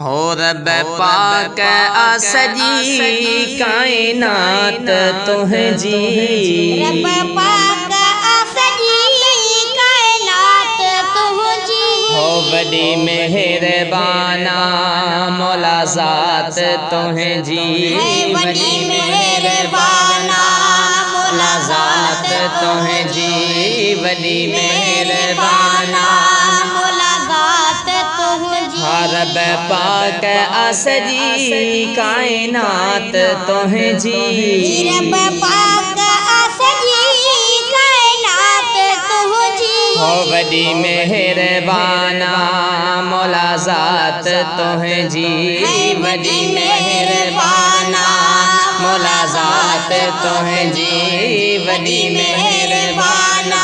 हो रब पाक सजी कायनात तुझी, रब पाक सजी कायनात तुझी। हो वडी मेहरबाना मौला ज़ात तुझी, वडी मेहरबाना मौला ज़ात तुझी, वडी मेहरबाना मौला ज़ात तुझी। रब पाक सजी कायनात तुझी, रब पाक सजी कायनात तुझी। हो वडी मेहरबाना मौला ज़ात तुझी, वडी मेहरबाना मौला ज़ात तुझी, वडी मेहरबाना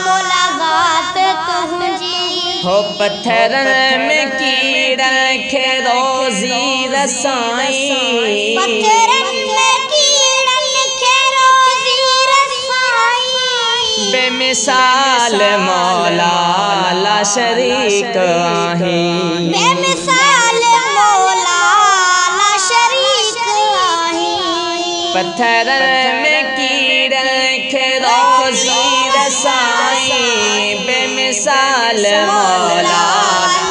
मौला ज़ात तुझी। हो पत्थर में कीड़ा खे रोज़ी रसाई, पत्थरन में कीड़न खे रोज़ी रसाई। बेमिसाल मौला ला शरीक आही, बेमिसाल मौला ला शरीक आही। पत्थर में कीड़ा खे रोज़ी रसाई, बेमिसाल मौला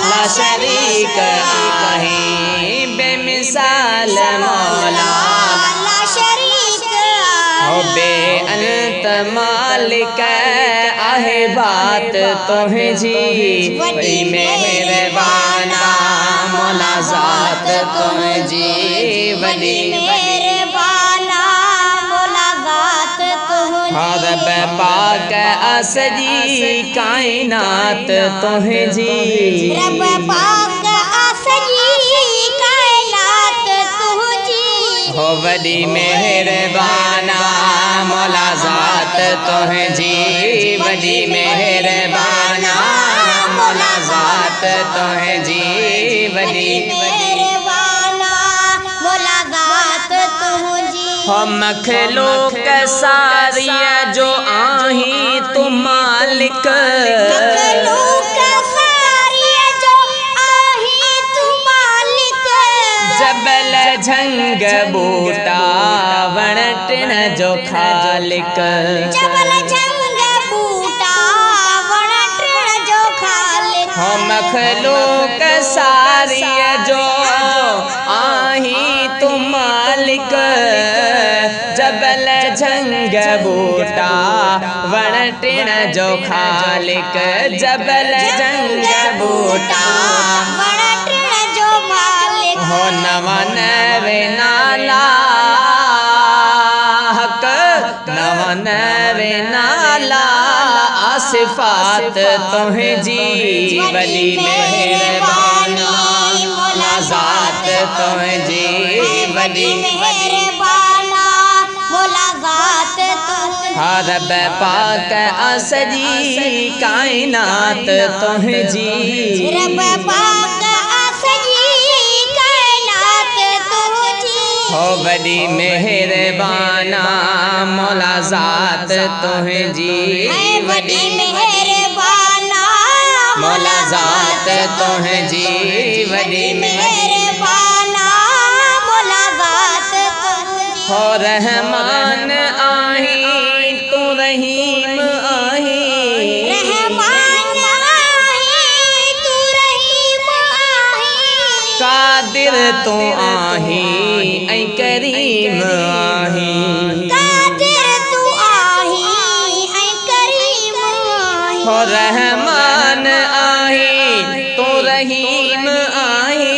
ला शरीक आही, बेमिसाल मौला ला शरीक हो आही। बेअंत मालिक आहे बात तुझी, बड़ी मेहरबाना मौला ज़ात तुझी, बड़ी मेहरबाना मौला ज़ात तुझी। रब पाक सजी कायनात तुझी, रब पाक सजी कायनात तुझी। हो वडी मेहरबाना मौला ज़ात तुझी, वडी मेहरबाना मौला ज़ात तुझी, वडी मेहरबाना मौला ज़ात तुझी। हो मखलूक सारिया जो आही तू मालिक, मखलूक सारी जो आही तू मालिक। जबल झंग बूटा वण टिण जो खालिक, जबल झंग बूटा वण टिण जो खालिक। हो मखलूक सारिया जो आही तू मालिक, जबल झंग बूटा वण टिण जो खालिक, जबल झंग बूटा वण टिण जो मालिक। हो नवन वे नाला हक, नवन वे नाला आसिफात तुझी, वडी मेहरबाना मौला ज़ात तुझी, वडी मेहरबाना मौला ज़ात तुझी। रब पाक सजी कायनात तुझी, रब पाक सजी कायनात तुझी। हो वडी मेहरबाना मौला ज़ात तुझी, वडी मेहरबाना मौला ज़ात तुझी, वडी मेहरबाना मौला ज़ात तुझी। हो रहमान आही तू रहीम आही, रहमान आही तू रहीम आही। कादिर तू आही ऐ करीम आही, कादिर तू आही ऐ करीम आही। हो रहमान आही तू रहीम आही,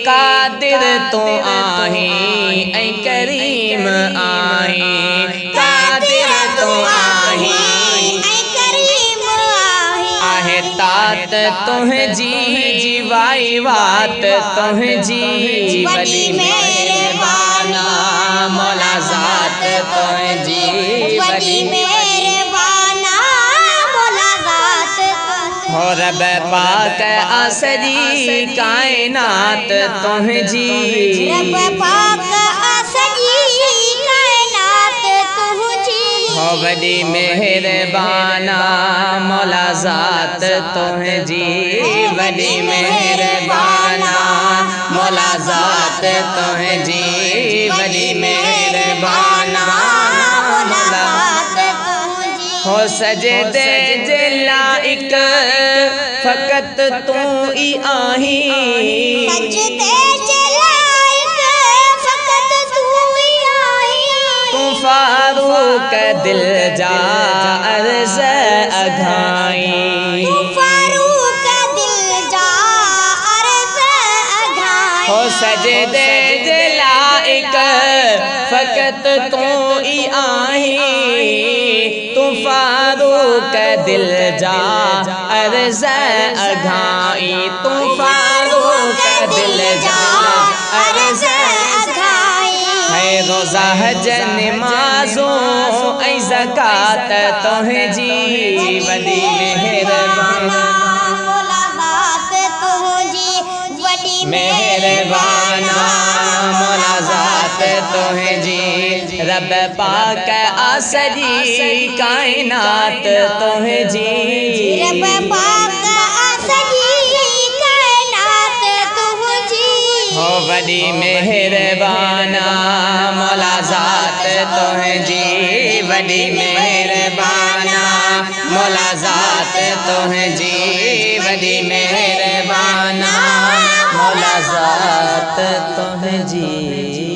कादिर तू आही ऐ करीम आही, कादिर तू आही ऐ करीम आही। आहे तात तुझी, जीवाई वात तुझी, वडी मेहरबाना मौला ज़ात तुझी, वडी मेहरबाना मौला ज़ात तुझी। हो रब पाक सजी कायनात तुझी, रब पाक सजी कायनात तुझी। हो वडी मेहरबाना मौला ज़ात तुझी, वडी मेहरबाना ज़ात तुहें जी वॾी मेहरबाना मौला हो सजदे जे लाइक फ़क़त तू ही आही सजदे जे लाइक फ़क़त तू ही आही तू फारूक दिल जा अर्ज़ अघाई तू फारूक दिल जा अर्ज़ अघाई हो सजदे जे लाइक फ़क़त तू ही आही तू फारूक दिल जा अर्ज़ अघाई तू फारूक दिल जा अर्ज़ अघाई है रोज़ा हज नमाज़ो ऐं ज़कात तुहें जी वॾी मेहरबाना मौला ज़ात तुंहिंजी वॾी मेहरबाना मौला ज़ात तुहें जी रब पाक आसजी कायनात तुहें जी रब पाक सॼी काइनात तुंहिंजी हो वॾी मेहरबाना मौला ज़ात तुहें जी वॾी मेहरबाना मौला ज़ात तुहें जी वॾी मेहरबाना मौला ज़ात तुहें जी